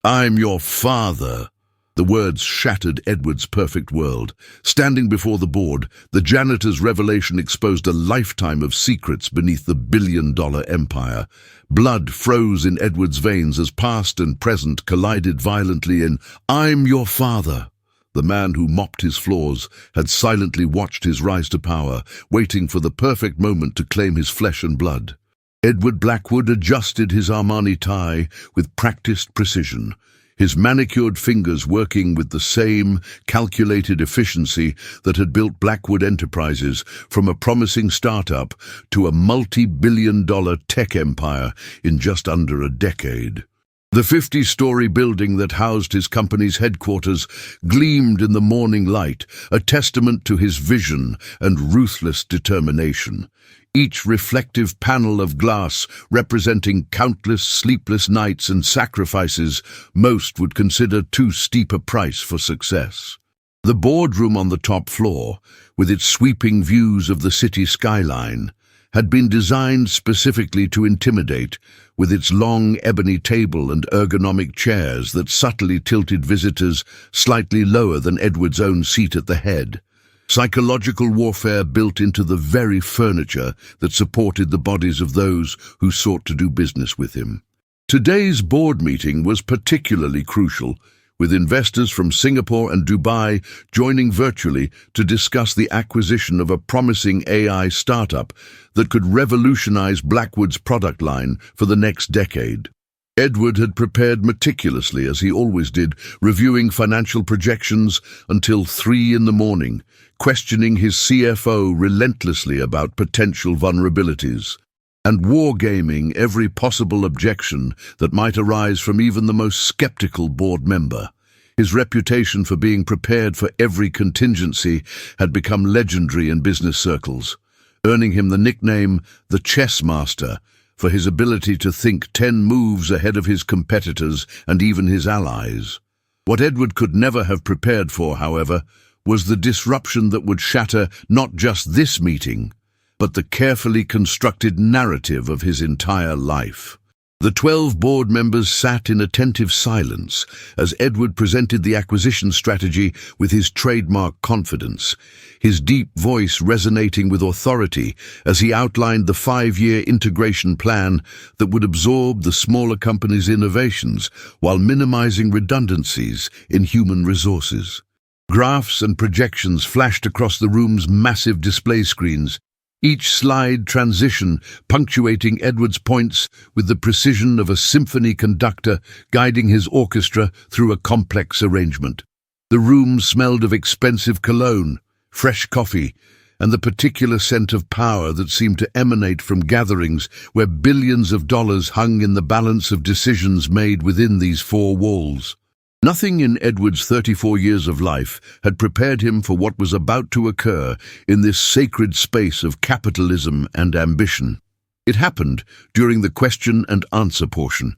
I'm your father." The words shattered Edward's perfect world. Standing before the board, the janitor's revelation exposed a lifetime of secrets beneath the billion-dollar empire. Blood froze in Edward's veins as past and present collided violently in "I'm your father." The man who mopped his floors had silently watched his rise to power, waiting for the perfect moment to claim his flesh and blood. Edward Blackwood adjusted his Armani tie with practiced precision, his manicured fingers working with the same calculated efficiency that had built Blackwood Enterprises from a promising startup to a multi-billion-dollar tech empire in just under a decade. The 50-story building that housed his company's headquarters gleamed in the morning light, a testament to his vision and ruthless determination. Each reflective panel of glass representing countless sleepless nights and sacrifices most would consider too steep a price for success. The boardroom on the top floor, with its sweeping views of the city skyline, had been designed specifically to intimidate, with its long ebony table and ergonomic chairs that subtly tilted visitors slightly lower than Edward's own seat at the head. Psychological warfare built into the very furniture that supported the bodies of those who sought to do business with him. Today's board meeting was particularly crucial, with investors from Singapore and Dubai joining virtually to discuss the acquisition of a promising AI startup that could revolutionize Blackwood's product line for the next decade. Edward had prepared meticulously, as he always did, reviewing financial projections until 3 a.m, questioning his CFO relentlessly about potential vulnerabilities, and wargaming every possible objection that might arise from even the most skeptical board member. His reputation for being prepared for every contingency had become legendary in business circles, earning him the nickname the Chess Master for his ability to think 10 moves ahead of his competitors and even his allies. What Edward could never have prepared for, however, was the disruption that would shatter not just this meeting, but the carefully constructed narrative of his entire life. The 12 board members sat in attentive silence as Edward presented the acquisition strategy with his trademark confidence, his deep voice resonating with authority as he outlined the 5-year integration plan that would absorb the smaller company's innovations while minimizing redundancies in human resources. Graphs and projections flashed across the room's massive display screens, each slide transition punctuating Edward's points with the precision of a symphony conductor guiding his orchestra through a complex arrangement. The room smelled of expensive cologne, fresh coffee, and the particular scent of power that seemed to emanate from gatherings where billions of dollars hung in the balance of decisions made within these 4 walls. Nothing in Edward's 34 years of life had prepared him for what was about to occur in this sacred space of capitalism and ambition. It happened during the question and answer portion,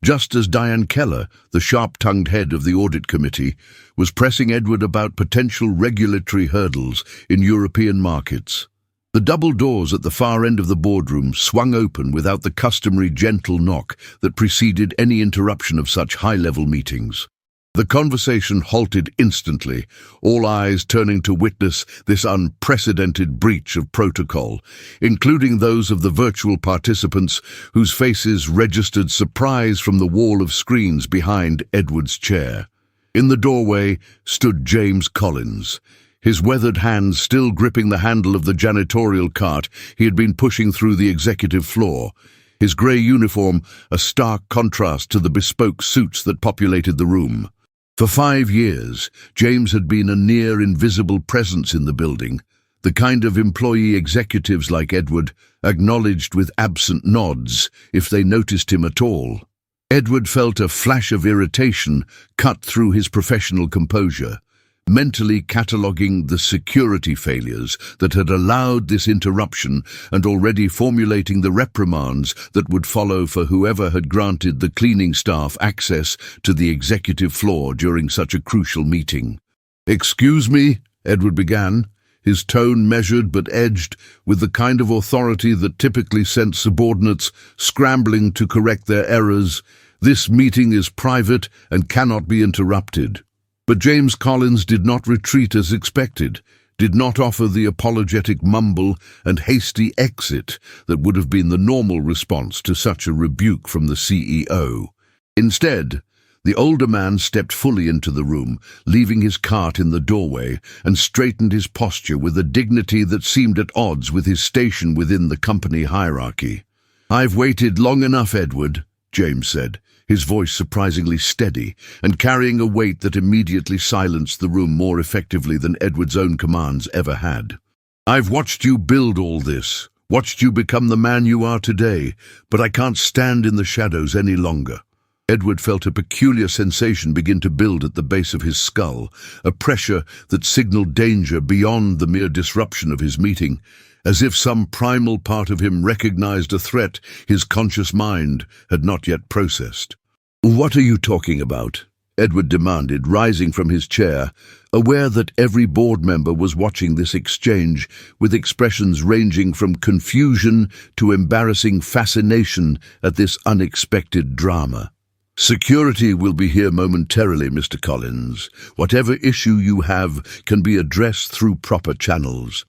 just as Diane Keller, the sharp-tongued head of the audit committee, was pressing Edward about potential regulatory hurdles in European markets. The double doors at the far end of the boardroom swung open without the customary gentle knock that preceded any interruption of such high-level meetings. The conversation halted instantly, all eyes turning to witness this unprecedented breach of protocol, including those of the virtual participants whose faces registered surprise from the wall of screens behind Edward's chair. In the doorway stood James Collins, his weathered hands still gripping the handle of the janitorial cart he had been pushing through the executive floor, his grey uniform a stark contrast to the bespoke suits that populated the room. For 5 years, James had been a near-invisible presence in the building, the kind of employee executives like Edward acknowledged with absent nods if they noticed him at all. Edward felt a flash of irritation cut through his professional composure, mentally cataloguing the security failures that had allowed this interruption and already formulating the reprimands that would follow for whoever had granted the cleaning staff access to the executive floor during such a crucial meeting. "Excuse me," Edward began, his tone measured but edged with the kind of authority that typically sent subordinates scrambling to correct their errors This meeting is private and cannot be interrupted." But James Collins did not retreat as expected, did not offer the apologetic mumble and hasty exit that would have been the normal response to such a rebuke from the CEO. Instead, the older man stepped fully into the room, leaving his cart in the doorway, and straightened his posture with a dignity that seemed at odds with his station within the company hierarchy. "I've waited long enough, Edward," James said, his voice surprisingly steady and carrying a weight that immediately silenced the room more effectively than Edward's own commands ever had. "I've watched you build all this, watched you become the man you are today, but I can't stand in the shadows any longer." Edward felt a peculiar sensation begin to build at the base of his skull, a pressure that signaled danger beyond the mere disruption of his meeting, as if some primal part of him recognized a threat his conscious mind had not yet processed. "What are you talking about?" Edward demanded, rising from his chair, aware that every board member was watching this exchange with expressions ranging from confusion to embarrassing fascination at this unexpected drama. "Security will be here momentarily, Mr. Collins. Whatever issue you have can be addressed through proper channels."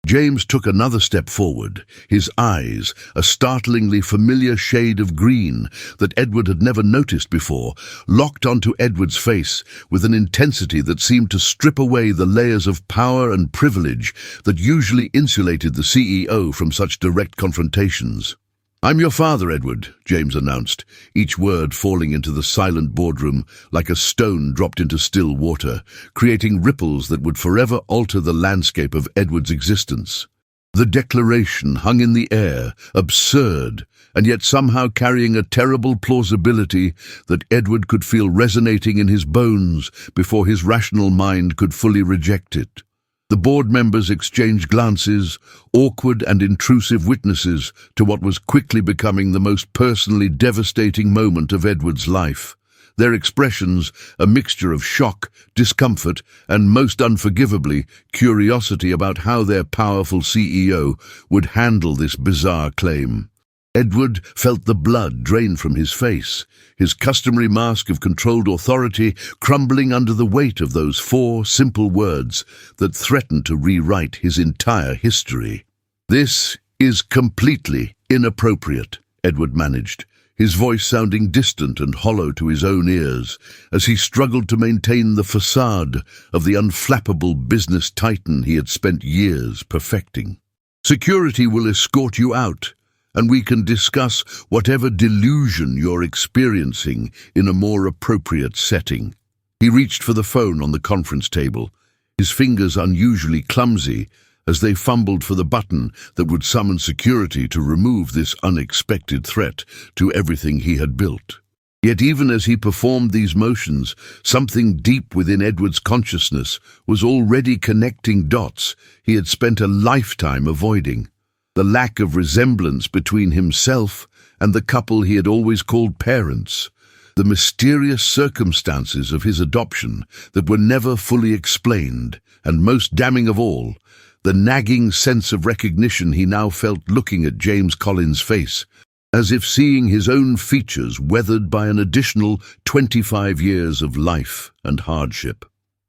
James took another step forward, his eyes, a startlingly familiar shade of green that Edward had never noticed before, locked onto Edward's face with an intensity that seemed to strip away the layers of power and privilege that usually insulated the CEO from such direct confrontations. "I'm your father, Edward," James announced, each word falling into the silent boardroom like a stone dropped into still water, creating ripples that would forever alter the landscape of Edward's existence. The declaration hung in the air, absurd, and yet somehow carrying a terrible plausibility that Edward could feel resonating in his bones before his rational mind could fully reject it. The board members exchanged glances, awkward and intrusive witnesses to what was quickly becoming the most personally devastating moment of Edward's life. Their expressions, a mixture of shock, discomfort, and most unforgivably, curiosity about how their powerful CEO would handle this bizarre claim. Edward felt the blood drain from his face, his customary mask of controlled authority crumbling under the weight of those 4 simple words that threatened to rewrite his entire history. "This is completely inappropriate," Edward managed, his voice sounding distant and hollow to his own ears as he struggled to maintain the facade of the unflappable business titan he had spent years perfecting. "Security will escort you out, and we can discuss whatever delusion you're experiencing in a more appropriate setting." He reached for the phone on the conference table, his fingers unusually clumsy as they fumbled for the button that would summon security to remove this unexpected threat to everything he had built. Yet even as he performed these motions, something deep within Edward's consciousness was already connecting dots he had spent a lifetime avoiding. The lack of resemblance between himself and the couple he had always called parents, the mysterious circumstances of his adoption that were never fully explained, and most damning of all, the nagging sense of recognition he now felt looking at James Collins' face, as if seeing his own features weathered by an additional 25 years of life and hardship.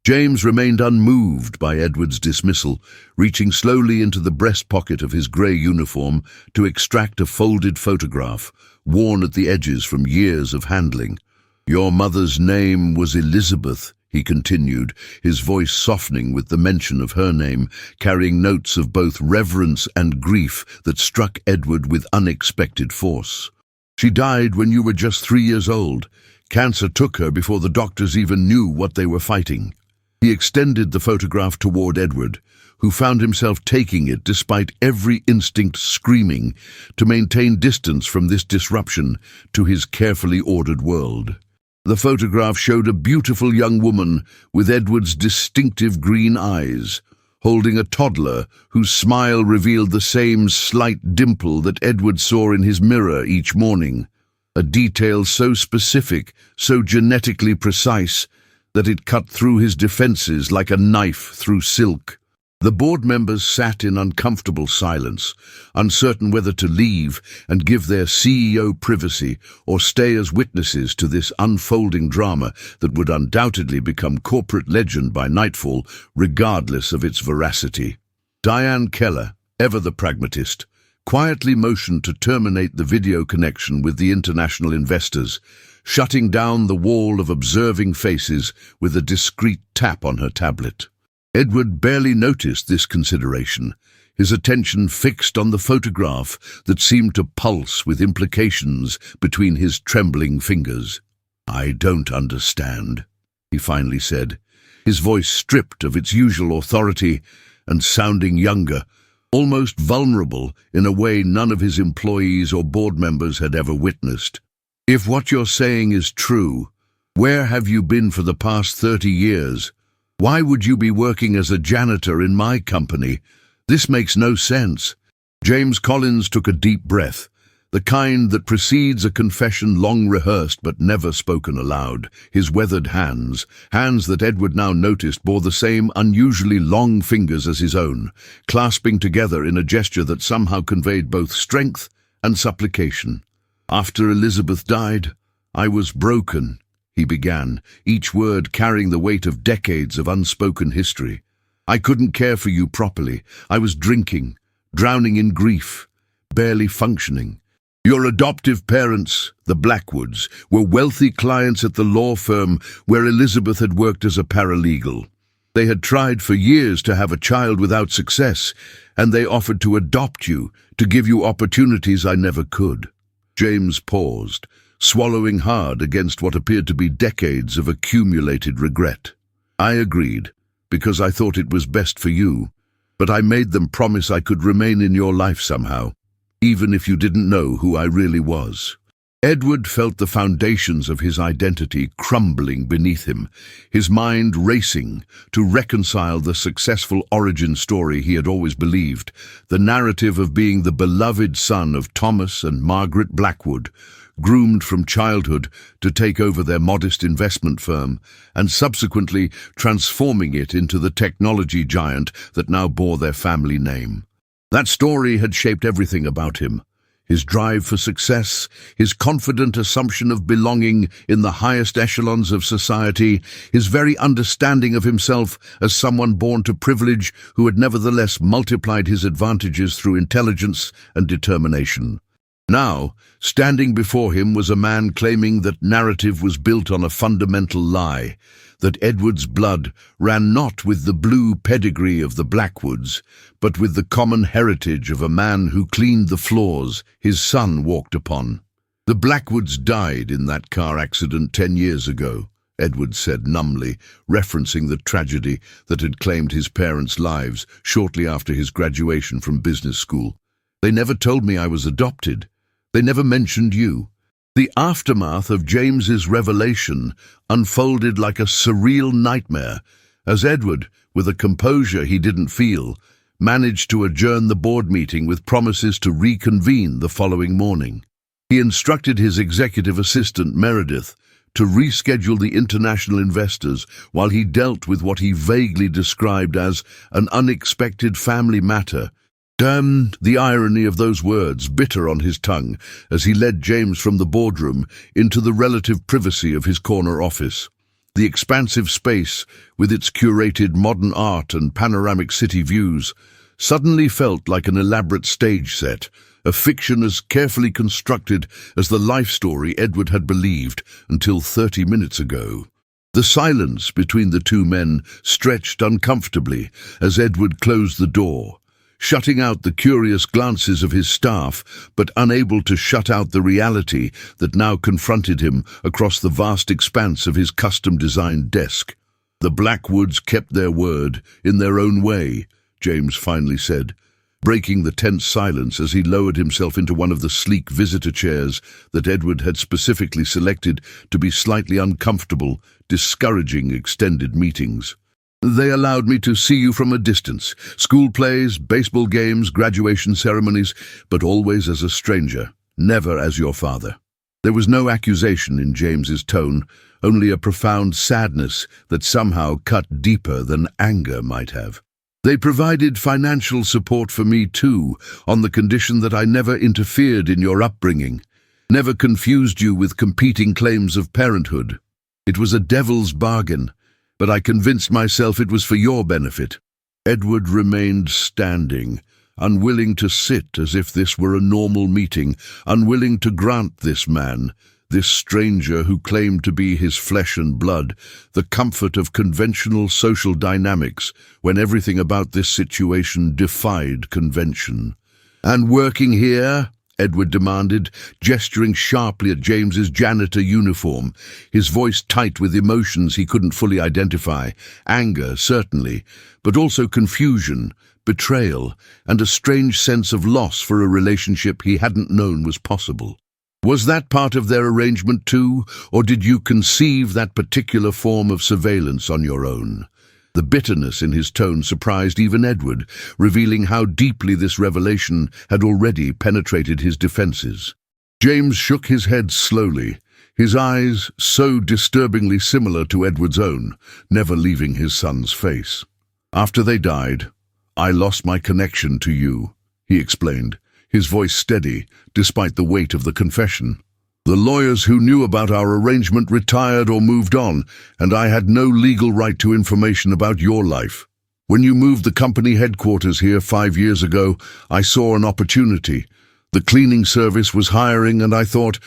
James remained unmoved by Edward's dismissal, reaching slowly into the breast pocket of his grey uniform to extract a folded photograph, worn at the edges from years of handling. "Your mother's name was Elizabeth," he continued, his voice softening with the mention of her name, carrying notes of both reverence and grief that struck Edward with unexpected force. "She died when you were just 3 years old. Cancer took her before the doctors even knew what they were fighting." He extended the photograph toward Edward, who found himself taking it despite every instinct screaming to maintain distance from this disruption to his carefully ordered world. The photograph showed a beautiful young woman with Edward's distinctive green eyes, holding a toddler whose smile revealed the same slight dimple that Edward saw in his mirror each morning, a detail so specific, so genetically precise, that it cut through his defenses like a knife through silk. The board members sat in uncomfortable silence, uncertain whether to leave and give their CEO privacy or stay as witnesses to this unfolding drama that would undoubtedly become corporate legend by nightfall, regardless of its veracity. Diane Keller, ever the pragmatist, quietly motioned to terminate the video connection with the international investors, shutting down the wall of observing faces with a discreet tap on her tablet. Edward barely noticed this consideration, his attention fixed on the photograph that seemed to pulse with implications between his trembling fingers. "I don't understand," he finally said, his voice stripped of its usual authority and sounding younger, almost vulnerable in a way none of his employees or board members had ever witnessed. "If what you're saying is true, where have you been for the past 30 years? Why would you be working as a janitor in my company? This makes no sense." James Collins took a deep breath, the kind that precedes a confession long rehearsed but never spoken aloud. His weathered hands that Edward now noticed bore the same unusually long fingers as his own, clasping together in a gesture that somehow conveyed both strength and supplication. "After Elizabeth died, I was broken," he began, each word carrying the weight of decades of unspoken history. "I couldn't care for you properly. I was drinking, drowning in grief, barely functioning. Your adoptive parents, the Blackwoods, were wealthy clients at the law firm where Elizabeth had worked as a paralegal. They had tried for years to have a child without success, and they offered to adopt you, to give you opportunities I never could." James paused, swallowing hard against what appeared to be decades of accumulated regret. "I agreed, because I thought it was best for you, but I made them promise I could remain in your life somehow, even if you didn't know who I really was." Edward felt the foundations of his identity crumbling beneath him, his mind racing to reconcile the successful origin story he had always believed, the narrative of being the beloved son of Thomas and Margaret Blackwood, groomed from childhood to take over their modest investment firm, and subsequently transforming it into the technology giant that now bore their family name. That story had shaped everything about him. His drive for success, his confident assumption of belonging in the highest echelons of society, his very understanding of himself as someone born to privilege who had nevertheless multiplied his advantages through intelligence and determination. Now, standing before him was a man claiming that narrative was built on a fundamental lie, that Edward's blood ran not with the blue pedigree of the Blackwoods, but with the common heritage of a man who cleaned the floors his son walked upon. "The Blackwoods died in that car accident 10 years ago," Edward said numbly, referencing the tragedy that had claimed his parents' lives shortly after his graduation from business school. "They never told me I was adopted. They never mentioned you." The aftermath of James's revelation unfolded like a surreal nightmare, as Edward, with a composure he didn't feel, managed to adjourn the board meeting with promises to reconvene the following morning. He instructed his executive assistant, Meredith, to reschedule the international investors while he dealt with what he vaguely described as an unexpected family matter. Damn the irony of those words, bitter on his tongue, as he led James from the boardroom into the relative privacy of his corner office. The expansive space, with its curated modern art and panoramic city views, suddenly felt like an elaborate stage set, a fiction as carefully constructed as the life story Edward had believed until 30 minutes ago. The silence between the two men stretched uncomfortably as Edward closed the door, shutting out the curious glances of his staff, but unable to shut out the reality that now confronted him across the vast expanse of his custom-designed desk. "The Blackwoods kept their word, in their own way," James finally said, breaking the tense silence as he lowered himself into one of the sleek visitor chairs that Edward had specifically selected to be slightly uncomfortable, discouraging extended meetings. "They allowed me to see you from a distance, school plays, baseball games, graduation ceremonies, but always as a stranger, never as your father." There was no accusation in James's tone, only a profound sadness that somehow cut deeper than anger might have. They provided financial support for me too, on the condition that I never interfered in your upbringing, never confused you with competing claims of parenthood. It was a devil's bargain, but I convinced myself it was for your benefit." Edward remained standing, unwilling to sit as if this were a normal meeting, unwilling to grant this man, this stranger who claimed to be his flesh and blood, the comfort of conventional social dynamics when everything about this situation defied convention. "And working here?" Edward demanded, gesturing sharply at James's janitor uniform, his voice tight with emotions he couldn't fully identify. Anger, certainly, but also confusion, betrayal, and a strange sense of loss for a relationship he hadn't known was possible. Was that part of their arrangement too, or did you conceive that particular form of surveillance on your own? The bitterness in his tone surprised even Edward, revealing how deeply this revelation had already penetrated his defenses. James shook his head slowly, his eyes so disturbingly similar to Edward's own, never leaving his son's face. "After they died, I lost my connection to you," he explained, his voice steady, despite the weight of the confession. "The lawyers who knew about our arrangement retired or moved on, and I had no legal right to information about your life. When you moved the company headquarters here 5 years ago, I saw an opportunity. The cleaning service was hiring, and I thought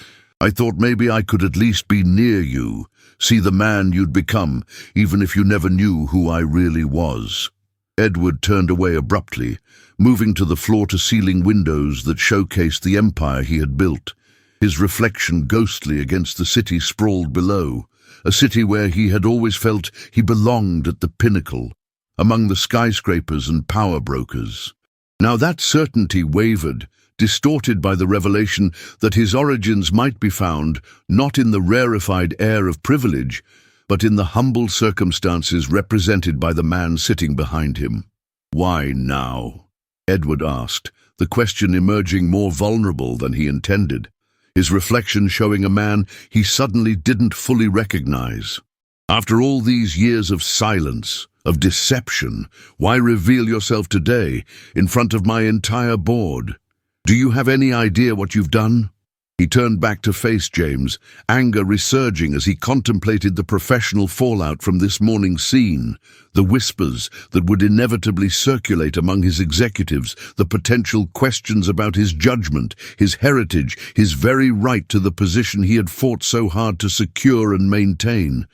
maybe I could at least be near you, see the man you'd become, even if you never knew who I really was." Edward turned away abruptly, moving to the floor-to-ceiling windows that showcased the empire he had built, his reflection ghostly against the city sprawled below, a city where he had always felt he belonged at the pinnacle, among the skyscrapers and power brokers. Now that certainty wavered, distorted by the revelation that his origins might be found not in the rarefied air of privilege, but in the humble circumstances represented by the man sitting behind him. "Why now?" Edward asked, the question emerging more vulnerable than he intended, his reflection showing a man he suddenly didn't fully recognize. "After all these years of silence, of deception, why reveal yourself today, in front of my entire board? Do you have any idea what you've done?" He turned back to face James, anger resurging as he contemplated the professional fallout from this morning's scene, the whispers that would inevitably circulate among his executives, the potential questions about his judgment, his heritage, his very right to the position he had fought so hard to secure and maintain.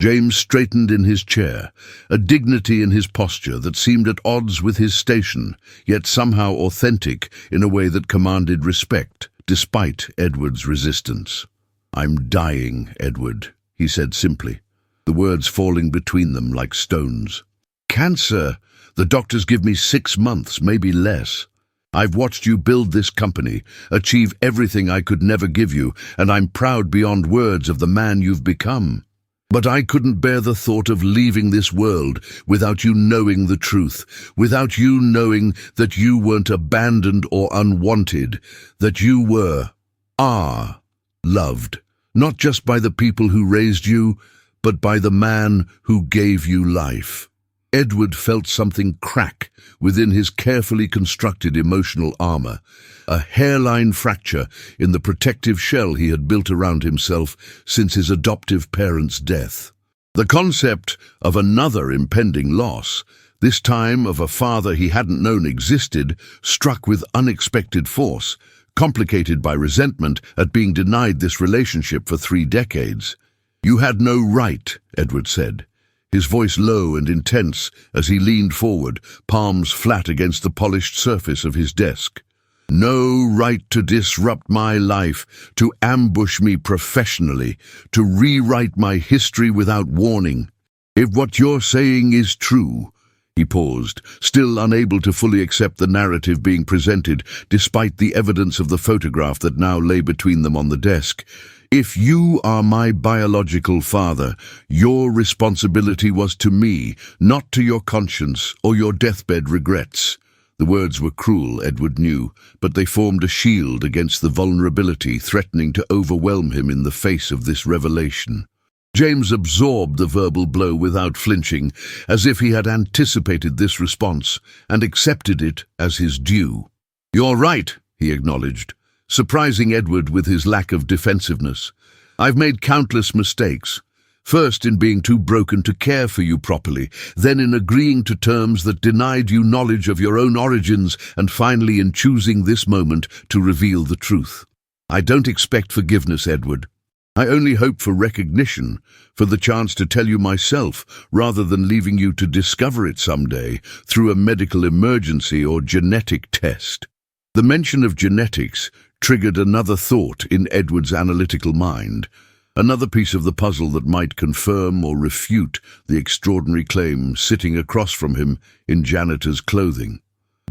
James straightened in his chair, a dignity in his posture that seemed at odds with his station, yet somehow authentic in a way that commanded respect, despite Edward's resistance. "I'm dying, Edward," he said simply, the words falling between them like stones. "Cancer. The doctors give me 6 months, maybe less. I've watched you build this company, achieve everything I could never give you, and I'm proud beyond words of the man you've become. But I couldn't bear the thought of leaving this world without you knowing the truth, without you knowing that you weren't abandoned or unwanted, that you are loved, not just by the people who raised you, but by the man who gave you life." Edward felt something crack within his carefully constructed emotional armor, a hairline fracture in the protective shell he had built around himself since his adoptive parents' death. The concept of another impending loss, this time of a father he hadn't known existed, struck with unexpected force, complicated by resentment at being denied this relationship for 3 decades. "You had no right," Edward said, his voice low and intense as he leaned forward, palms flat against the polished surface of his desk. "No right to disrupt my life, to ambush me professionally, to rewrite my history without warning. If what you're saying is true—" He paused, still unable to fully accept the narrative being presented, despite the evidence of the photograph that now lay between them on the desk. "If you are my biological father, your responsibility was to me, not to your conscience or your deathbed regrets." The words were cruel, Edward knew, but they formed a shield against the vulnerability threatening to overwhelm him in the face of this revelation. James absorbed the verbal blow without flinching, as if he had anticipated this response and accepted it as his due. "You're right," he acknowledged, surprising Edward with his lack of defensiveness. "I've made countless mistakes. First in being too broken to care for you properly, then in agreeing to terms that denied you knowledge of your own origins, and finally in choosing this moment to reveal the truth. I don't expect forgiveness, Edward. I only hope for recognition, for the chance to tell you myself, rather than leaving you to discover it someday through a medical emergency or genetic test." The mention of genetics triggered another thought in Edward's analytical mind, another piece of the puzzle that might confirm or refute the extraordinary claim sitting across from him in janitor's clothing.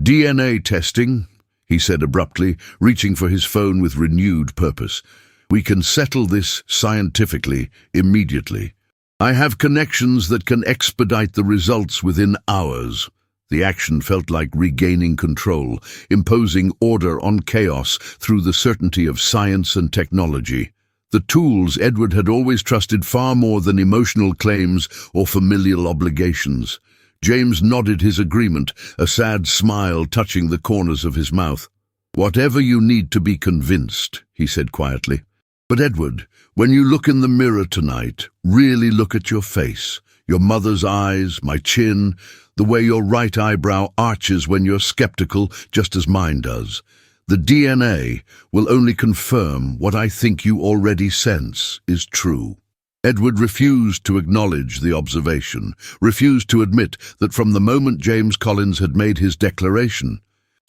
"DNA testing," he said abruptly, reaching for his phone with renewed purpose. "We can settle this scientifically, immediately. I have connections that can expedite the results within hours." The action felt like regaining control, imposing order on chaos through the certainty of science and technology. The tools Edward had always trusted far more than emotional claims or familial obligations. James nodded his agreement, a sad smile touching the corners of his mouth. "Whatever you need to be convinced," he said quietly. "But Edward, when you look in the mirror tonight, really look at your face, your mother's eyes, my chin, the way your right eyebrow arches when you're skeptical, just as mine does. The DNA will only confirm what I think you already sense is true." Edward refused to acknowledge the observation, refused to admit that from the moment James Collins had made his declaration,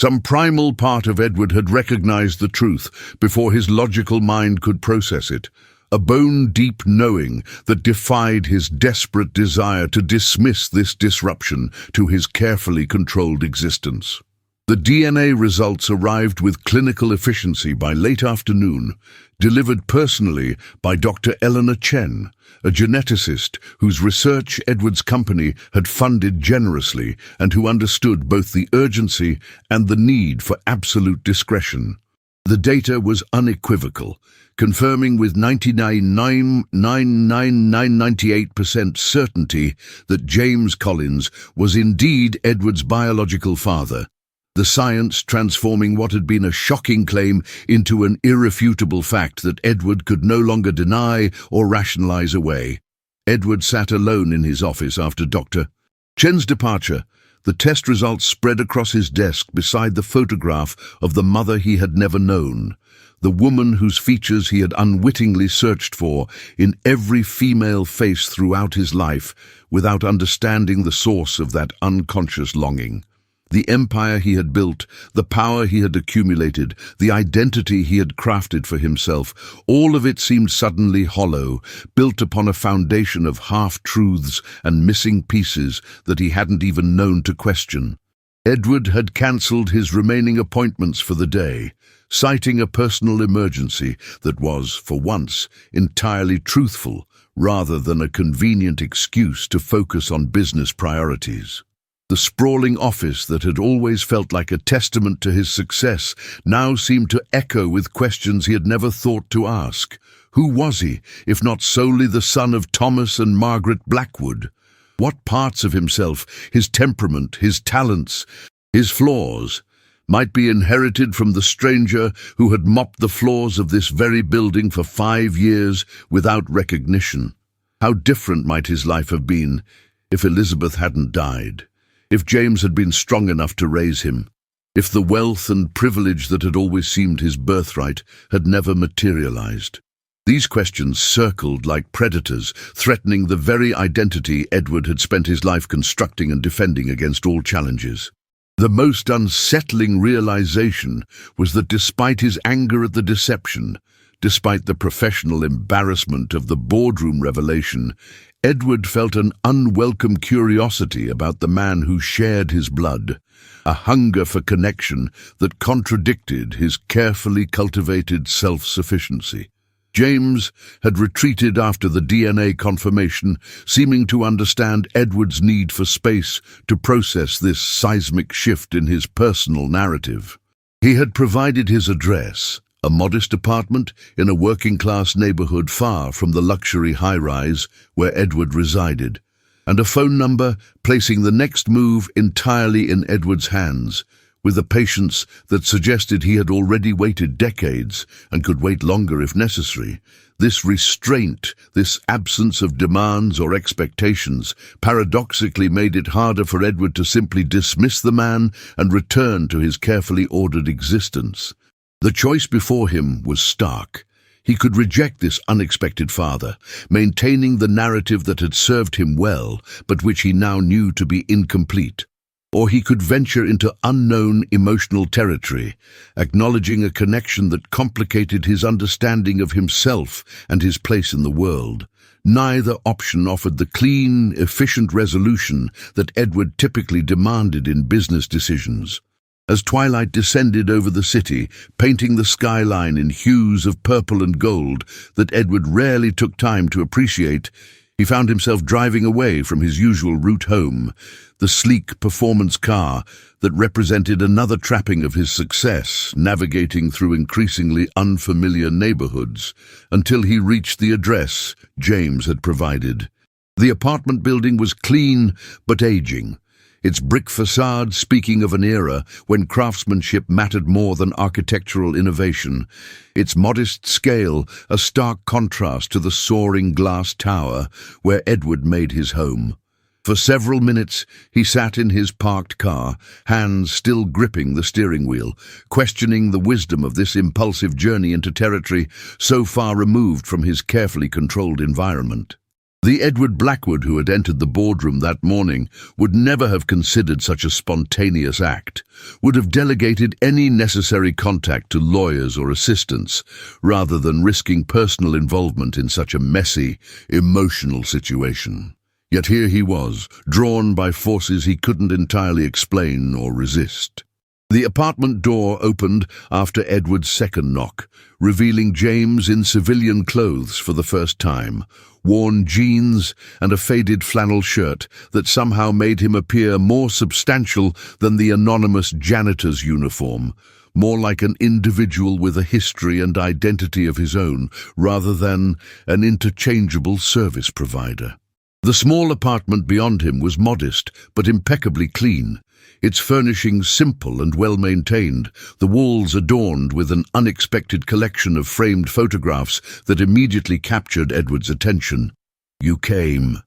some primal part of Edward had recognized the truth before his logical mind could process it, a bone-deep knowing that defied his desperate desire to dismiss this disruption to his carefully controlled existence. The DNA results arrived with clinical efficiency by late afternoon, delivered personally by Dr. Eleanor Chen, a geneticist whose research Edward's company had funded generously and who understood both the urgency and the need for absolute discretion. The data was unequivocal, confirming with 99.99998% certainty that James Collins was indeed Edward's biological father. The science transforming what had been a shocking claim into an irrefutable fact that Edward could no longer deny or rationalize away. Edward sat alone in his office after Dr. Chen's departure. The test results spread across his desk beside the photograph of the mother he had never known, the woman whose features he had unwittingly searched for in every female face throughout his life, without understanding the source of that unconscious longing. The empire he had built, the power he had accumulated, the identity he had crafted for himself, all of it seemed suddenly hollow, built upon a foundation of half-truths and missing pieces that he hadn't even known to question. Edward had cancelled his remaining appointments for the day, citing a personal emergency that was, for once, entirely truthful, rather than a convenient excuse to focus on business priorities. The sprawling office that had always felt like a testament to his success now seemed to echo with questions he had never thought to ask. Who was he, if not solely the son of Thomas and Margaret Blackwood? What parts of himself, his temperament, his talents, his flaws, might be inherited from the stranger who had mopped the floors of this very building for 5 years without recognition? How different might his life have been if Elizabeth hadn't died? If James had been strong enough to raise him, if the wealth and privilege that had always seemed his birthright had never materialized. These questions circled like predators, threatening the very identity Edward had spent his life constructing and defending against all challenges. The most unsettling realization was that despite his anger at the deception, despite the professional embarrassment of the boardroom revelation, Edward felt an unwelcome curiosity about the man who shared his blood, a hunger for connection that contradicted his carefully cultivated self-sufficiency. James had retreated after the DNA confirmation, seeming to understand Edward's need for space to process this seismic shift in his personal narrative. He had provided his address, A modest apartment in a working-class neighborhood far from the luxury high-rise where Edward resided, and a phone number placing the next move entirely in Edward's hands, with a patience that suggested he had already waited decades and could wait longer if necessary. This restraint, this absence of demands or expectations, paradoxically made it harder for Edward to simply dismiss the man and return to his carefully ordered existence. The choice before him was stark. He could reject this unexpected father, maintaining the narrative that had served him well, but which he now knew to be incomplete. Or he could venture into unknown emotional territory, acknowledging a connection that complicated his understanding of himself and his place in the world. Neither option offered the clean, efficient resolution that Edward typically demanded in business decisions. As twilight descended over the city, painting the skyline in hues of purple and gold that Edward rarely took time to appreciate, he found himself driving away from his usual route home, the sleek performance car that represented another trapping of his success, navigating through increasingly unfamiliar neighborhoods, until he reached the address James had provided. The apartment building was clean but aging, its brick facade speaking of an era when craftsmanship mattered more than architectural innovation, its modest scale a stark contrast to the soaring glass tower where Edward made his home. For several minutes he sat in his parked car, hands still gripping the steering wheel, questioning the wisdom of this impulsive journey into territory so far removed from his carefully controlled environment. The Edward Blackwood who had entered the boardroom that morning would never have considered such a spontaneous act, would have delegated any necessary contact to lawyers or assistants, rather than risking personal involvement in such a messy, emotional situation. Yet here he was, drawn by forces he couldn't entirely explain or resist. The apartment door opened after Edward's second knock, revealing James in civilian clothes for the first time, worn jeans and a faded flannel shirt that somehow made him appear more substantial than the anonymous janitor's uniform, more like an individual with a history and identity of his own, rather than an interchangeable service provider. The small apartment beyond him was modest but impeccably clean, its furnishings simple and well-maintained, the walls adorned with an unexpected collection of framed photographs that immediately captured Edward's attention. "You came,"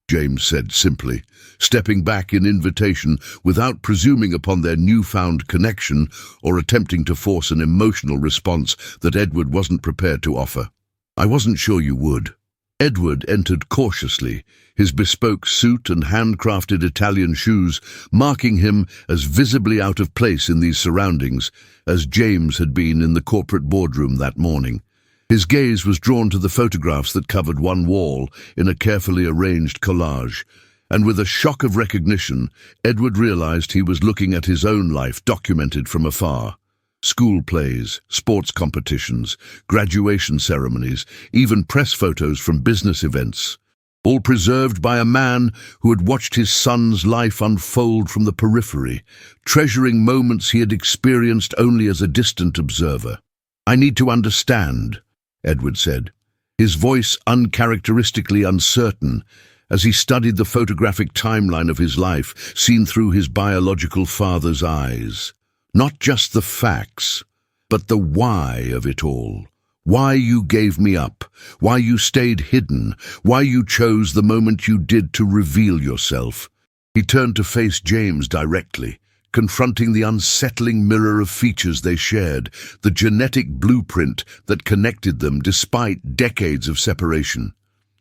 James said simply, stepping back in invitation without presuming upon their newfound connection or attempting to force an emotional response that Edward wasn't prepared to offer. "I wasn't sure you would." Edward entered cautiously, his bespoke suit and handcrafted Italian shoes marking him as visibly out of place in these surroundings as James had been in the corporate boardroom that morning. His gaze was drawn to the photographs that covered one wall in a carefully arranged collage, and with a shock of recognition, Edward realized he was looking at his own life documented from afar. School plays, sports competitions, graduation ceremonies, even press photos from business events, all preserved by a man who had watched his son's life unfold from the periphery, treasuring moments he had experienced only as a distant observer. "I need to understand," Edward said, his voice uncharacteristically uncertain as he studied the photographic timeline of his life seen through his biological father's eyes. Not just the facts, but the why of it all. Why you gave me up, why you stayed hidden, why you chose the moment you did to reveal yourself. He turned to face James directly, confronting the unsettling mirror of features they shared, the genetic blueprint that connected them despite decades of separation.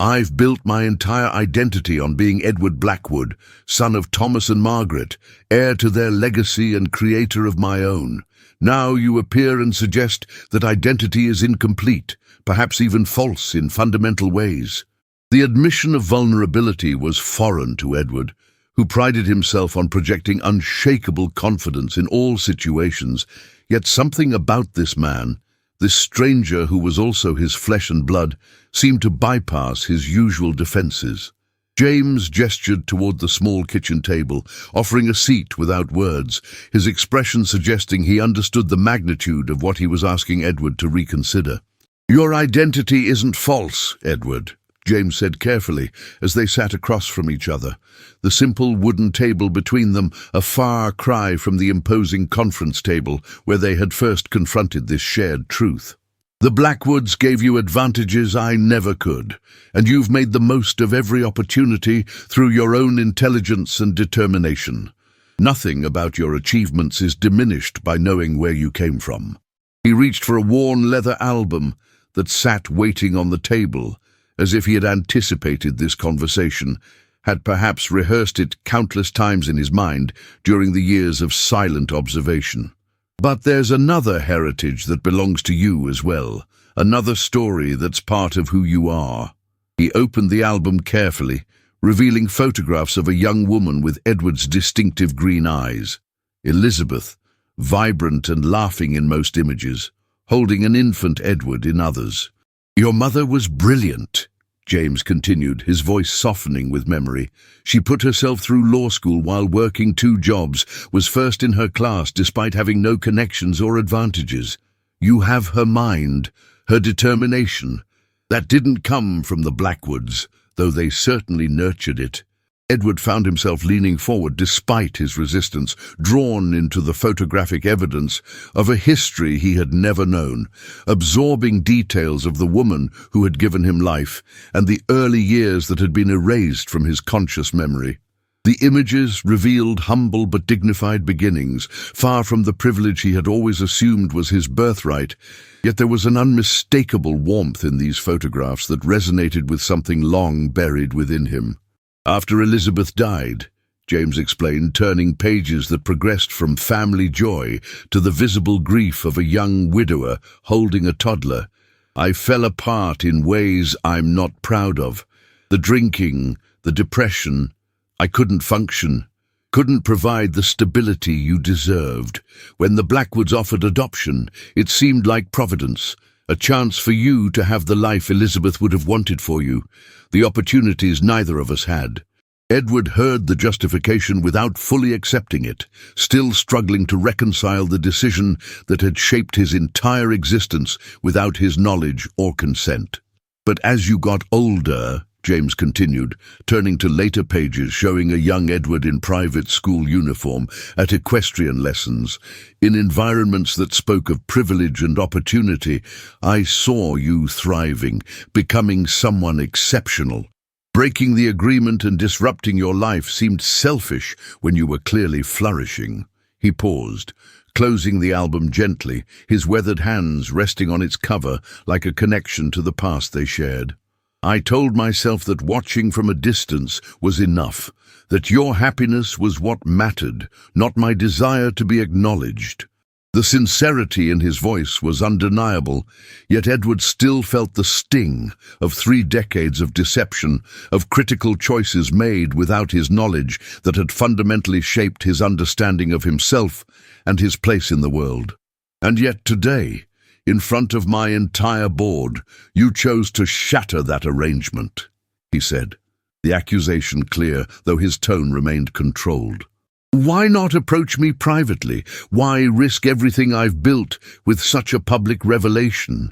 "I've built my entire identity on being Edward Blackwood, son of Thomas and Margaret, heir to their legacy and creator of my own. Now you appear and suggest that identity is incomplete, perhaps even false in fundamental ways." The admission of vulnerability was foreign to Edward, who prided himself on projecting unshakable confidence in all situations, yet something about this man, this stranger who was also his flesh and blood, seemed to bypass his usual defenses. James gestured toward the small kitchen table, offering a seat without words, his expression suggesting he understood the magnitude of what he was asking Edward to reconsider. "Your identity isn't false, Edward," James said carefully as they sat across from each other, the simple wooden table between them a far cry from the imposing conference table where they had first confronted this shared truth. "The Blackwoods gave you advantages I never could, and you've made the most of every opportunity through your own intelligence and determination. Nothing about your achievements is diminished by knowing where you came from." He reached for a worn leather album that sat waiting on the table, as if he had anticipated this conversation, had perhaps rehearsed it countless times in his mind during the years of silent observation. "But there's another heritage that belongs to you as well, another story that's part of who you are." He opened the album carefully, revealing photographs of a young woman with Edward's distinctive green eyes. Elizabeth, vibrant and laughing in most images, holding an infant Edward in others. "Your mother was brilliant," James continued, his voice softening with memory. "She put herself through law school while working 2 jobs, was first in her class despite having no connections or advantages. You have her mind, her determination. That didn't come from the Blackwoods, though they certainly nurtured it." Edward found himself leaning forward despite his resistance, drawn into the photographic evidence of a history he had never known, absorbing details of the woman who had given him life and the early years that had been erased from his conscious memory. The images revealed humble but dignified beginnings, far from the privilege he had always assumed was his birthright, yet there was an unmistakable warmth in these photographs that resonated with something long buried within him. "After Elizabeth died," James explained, turning pages that progressed from family joy to the visible grief of a young widower holding a toddler, "I fell apart in ways I'm not proud of. The drinking, the depression, I couldn't function, couldn't provide the stability you deserved. When the Blackwoods offered adoption, it seemed like providence, a chance for you to have the life Elizabeth would have wanted for you, the opportunities neither of us had." Edward heard the justification without fully accepting it, still struggling to reconcile the decision that had shaped his entire existence without his knowledge or consent. "But as you got older," James continued, turning to later pages showing a young Edward in private school uniform at equestrian lessons, in environments that spoke of privilege and opportunity, "I saw you thriving, becoming someone exceptional. Breaking the agreement and disrupting your life seemed selfish when you were clearly flourishing." He paused, closing the album gently, his weathered hands resting on its cover like a connection to the past they shared. "I told myself that watching from a distance was enough, that your happiness was what mattered, not my desire to be acknowledged." The sincerity in his voice was undeniable, yet Edward still felt the sting of 3 decades of deception, of critical choices made without his knowledge that had fundamentally shaped his understanding of himself and his place in the world. "And yet today, in front of my entire board, you chose to shatter that arrangement," he said, the accusation clear, though his tone remained controlled. "Why not approach me privately? Why risk everything I've built with such a public revelation?"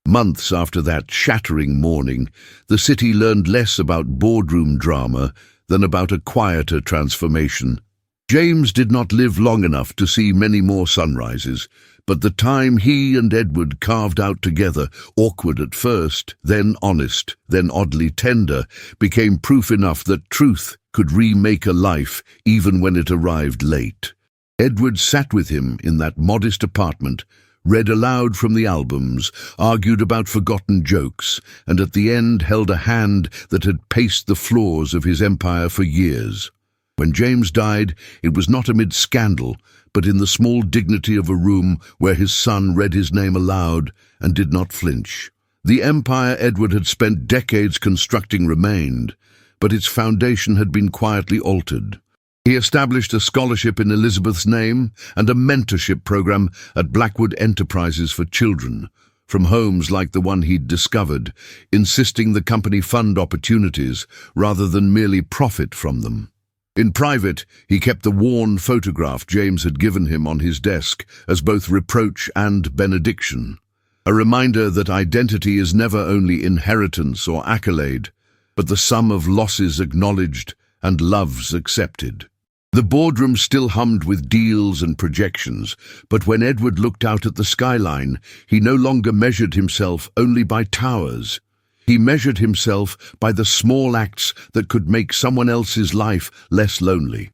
Months after that shattering morning, the city learned less about boardroom drama than about a quieter transformation. James did not live long enough to see many more sunrises, but the time he and Edward carved out together, awkward at first, then honest, then oddly tender, became proof enough that truth could remake a life even when it arrived late. Edward sat with him in that modest apartment, read aloud from the albums, argued about forgotten jokes, and at the end held a hand that had paced the floors of his empire for years. When James died, it was not amid scandal, but in the small dignity of a room where his son read his name aloud and did not flinch. The empire Edward had spent decades constructing remained, but its foundation had been quietly altered. He established a scholarship in Elizabeth's name and a mentorship program at Blackwood Enterprises for Children, from homes like the one he'd discovered, insisting the company fund opportunities rather than merely profit from them. In private, he kept the worn photograph James had given him on his desk as both reproach and benediction, a reminder that identity is never only inheritance or accolade, but the sum of losses acknowledged and loves accepted. The boardroom still hummed with deals and projections, but when Edward looked out at the skyline, he no longer measured himself only by towers. He measured himself by the small acts that could make someone else's life less lonely.